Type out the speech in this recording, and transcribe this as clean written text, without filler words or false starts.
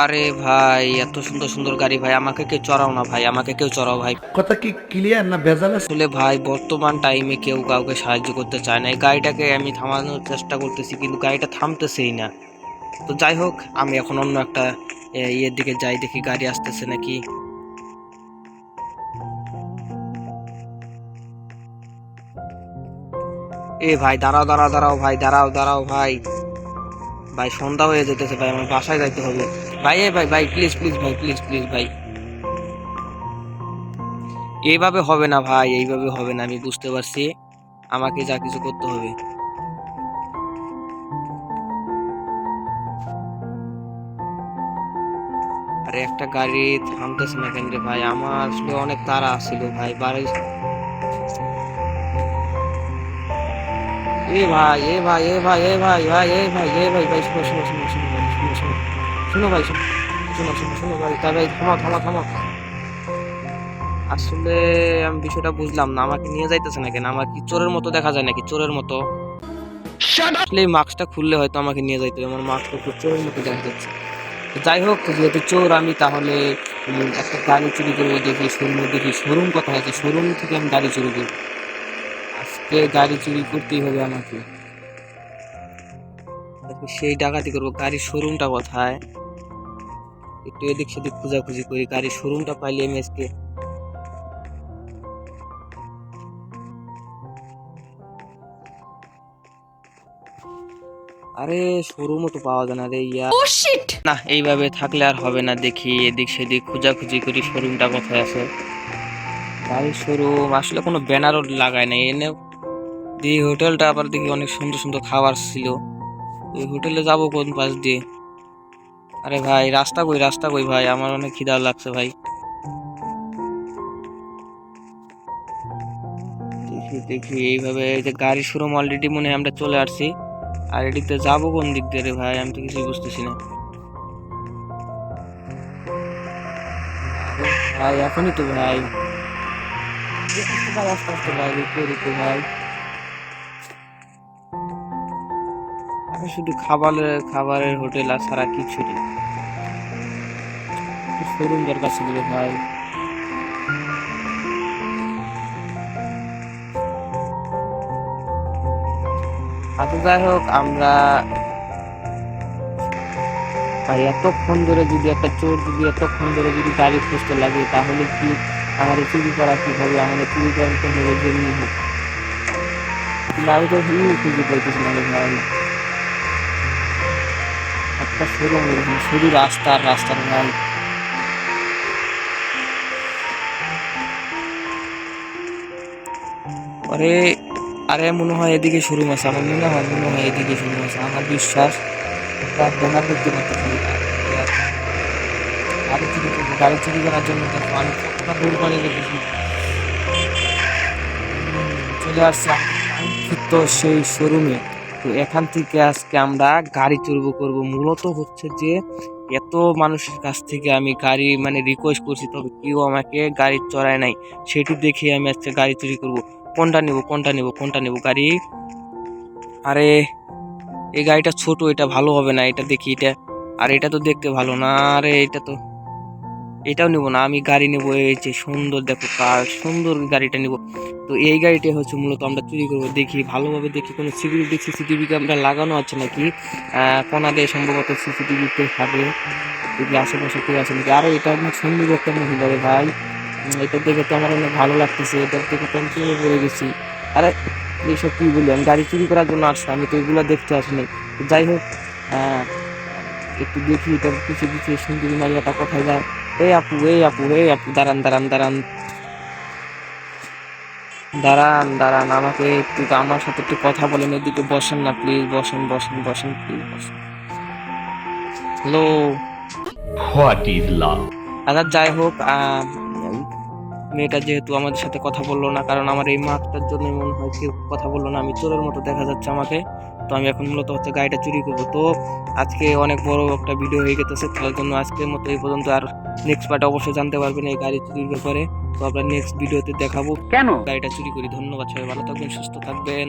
আরে ভাই, এত সুন্দর সুন্দর গাড়ি ভাই, আমাকে কেউ চড়াও না ভাই, আমাকে কেউ চড়াও ভাই। কথা কি ক্লিয়ার না ভেজাল আছে? আসলে ভাই বর্তমান টাইমে কেউ কাউকে সাহায্য করতে চায় না। এই গাড়িটাকে আমি থামানোর চেষ্টা করতেছি কিন্তু গাড়িটা থামতেছেই না। তো যাই হোক, আমি এখন অন্য একটা ইয়ের দিকে যাই, দেখি গাড়ি আসতেছে নাকি। এ ভাই, দাঁড়াও দাঁড়াও দাঁড়াও ভাই, দাঁড়াও দাঁড়াও ভাই। ভাই সন্ধ্যা হয়ে যেতেছে ভাই, আমার বাসায় যাইতে হবে। ভাই ভাই ভাই, প্লিজ প্লিজ ভাই, প্লিজ প্লিজ ভাই। এইভাবে হবে না ভাই, এইভাবে হবে না, আমি বুঝতে পারছি। আমাকে যা কিছু করতে হবে। আরে একটা গাড়ি থামতেছে না কেন রে ভাই? আমার আসলে অনেক তাড়া ছিল ভাই, বাড়ি। এ ভাই, এ ভাই, এ ভাই, এ ভাই, ভাই, এ ভাই, এ ভাই, ভাই, শোনো শোনো শোনো শোনো ভাই, শোনো শোনো শোনো ভাই, শোনো শোনো শোনো শোনো ভাই, তাই ভাই, থামা থামা থামা। আসলে আমি বিষয়টা বুঝলাম না, আমাকে নিয়ে যাইতেছে না কেন? আমার কি চোরের মতো দেখা যায় নাকি? চোরের মতো? আসলে এই মাস্কটা খুললে হয়তো আমাকে নিয়ে যাইতে হবে, আমার মাস্কটা একটু চোরের মতো দেখা যাচ্ছে। তো যাই হোক, যেহেতু চোর আমি, তাহলে একটা গাড়ি চুরি করবো। দেখি শোরুমে, দেখি শোরুম কোথায় আছে, শোরুম থেকে আমি গাড়ি চুরি করবো। আজকে গাড়ি চুরি করতেই হবে আমাকে। আজকে সেই ডাকাতি করবো। গাড়ির শোরুমটা কোথায়? একটু এদিক সেদিক খোঁজাখুঁজি করি, গাড়ির শোরুমটা পাইলে আমি আজকে। আরে শোরুমও তো পাওয়া যায় না রে ইয়া। না, এইভাবে থাকলে আর হবে না, দেখি এদিক সেদিক খোঁজাখুঁজি করি শোরুমটা কোথায় আছে। গাড়ির শোরুম আসলে কোনো ব্যানারও লাগায় নাই এনে। এই হোটেলটা আবার দেখি অনেক সুন্দর সুন্দর খাবার ছিল। ওই হোটেলে যাবো কোন পাশ দিয়ে? আরে ভাই, রাস্তা কই, রাস্তা কই ভাই? আমার অনেক খিদা লাগছে ভাই। দেখি দেখি, এইভাবে এই যে গাড়ির শোরুম অলরেডি মনে হয় আমরা চলে আসছি। আর এদিকে যাবো কোন দিক দিয়ে রে ভাই? আমি তো কিছুই বুঝতেছি না। আরে ভাই, এখনই তো ভাই। ভাই আস্তে আস্তে ভাই, রুকো রুকো ভাই। আরে শুধু খাবারের খাবারের হোটেল আর ছাড়া কিছু নেই। শোরুম দরকার ছিল রে ভাই। আচ্ছা যাই হোক, আমরা ভাই এতক্ষণ ধরে যদি একটা চোর যদি এতক্ষণ ধরে যদি গাড়ি খুঁজতে লাগে, তাহলে কি আমাদের চুরি করা কি হবে? আমাদের চুরি করার তো হবে যেমনি হোক। কিন্তু আমি তো খুঁজে পাইতেছিলাম রে ভাই। একটা শোরুম, শুধু রাস্তা আর রাস্তার ভাই। আরে, আরে মনে হয় এদিকে শোরুম আছে, আমার মনে হয় এদিকে শোরুম আছে, আমার বিশ্বাস। একটা ব্যানার দেখতে পাচ্ছি। গাড়ি চুরি করবো, গাড়ি চুরি করার জন্য দেখো আমি কতটা দূর করে রেখেছি। চলে আসছে কাঙ্ক্ষিত সেই শোরুমে। তো এখান থেকে আজকে আমরা গাড়ি চুরি করব। মূলত হচ্ছে যে এত মানুষের কাছ থেকে আমি গাড়ি মানে রিকোয়েস্ট করছি, তবে কেউ আমাকে গাড়ি চড়ায় নাই। সেটি দেখে আমি আজকে গাড়ি চুরি করব। কোনটা নেব, কোনটা নেব, কোনটা নেব গাড়ি? আরে এই গাড়িটা ছোট, এটা ভালো হবে না, এটা দেখি এটা। আর এটা তো দেখতে ভালো না। আরে এটা তো, এটাও নিব না, আমি গাড়ি নেবো এই যে সুন্দর, দেখো কার সুন্দর গাড়িটা নিব। তো এই গাড়িটা হচ্ছে মূলত আমরা চুরি করবো। দেখি ভালোভাবে, দেখি কোনো সিসিটিভি ক্যামেরা লাগানো আছে নাকি। কোনা দিয়ে সম্ভবত সিসিটিভিতে থাকে, দেখি আশেপাশে কেউ আছে নাকি। আরে এটা অনেক সুন্দর একটা মহিলা রে ভাই। এটা দেখে তো আমার অনেক ভালো লাগতেছে, এটা দেখে তো আমি প্রেমে পড়ে গেছি। আরে এইসব কি বলি, আমি গাড়ি চুরি করার জন্য আসছি, আমি তো এগুলো দেখতে আসিনি। তো যাই হোক, আহ একটু দেখি এটার পিছিয়ে পিছিয়ে সুন্দরী মারিয়াটা কোথায় যায়। এই আপু, এই আপু, এই আপু, দাঁড়ান দাঁড়ান দাঁড়ান দাঁড়ান দাঁড়ান, আমাকে একটু আমার সাথে একটু কথা বলেন। এদিকে বসেন না প্লিজ, বসেন বসেন বসেন প্লিজ বসেন। হ্যালো। What is love? আচ্ছা যাই হোক, মেয়েটা যেহেতু আমাদের সাথে কথা বললো না, কারণ আমার এই মাস্কটার জন্য মনে হয় কেউ কথা বললো না, আমি চোরের মতো দেখা যাচ্ছে আমাকে। তো আমি এখন মূলত হচ্ছে গাড়িটা চুরি করবো। তো আজকে অনেক বড় একটা ভিডিও হয়ে গেছে, তার জন্য আজকের মতো এই পর্যন্ত। আর নেক্সট পার্টে অবশ্যই জানতে পারবেন এই গাড়ি চুরির ব্যাপারে। তো আমরা নেক্সট ভিডিওতে দেখাবো কেন গাড়িটা চুরি করি। ধন্যবাদ, সবাই ভালো থাকবেন, সুস্থ থাকবেন।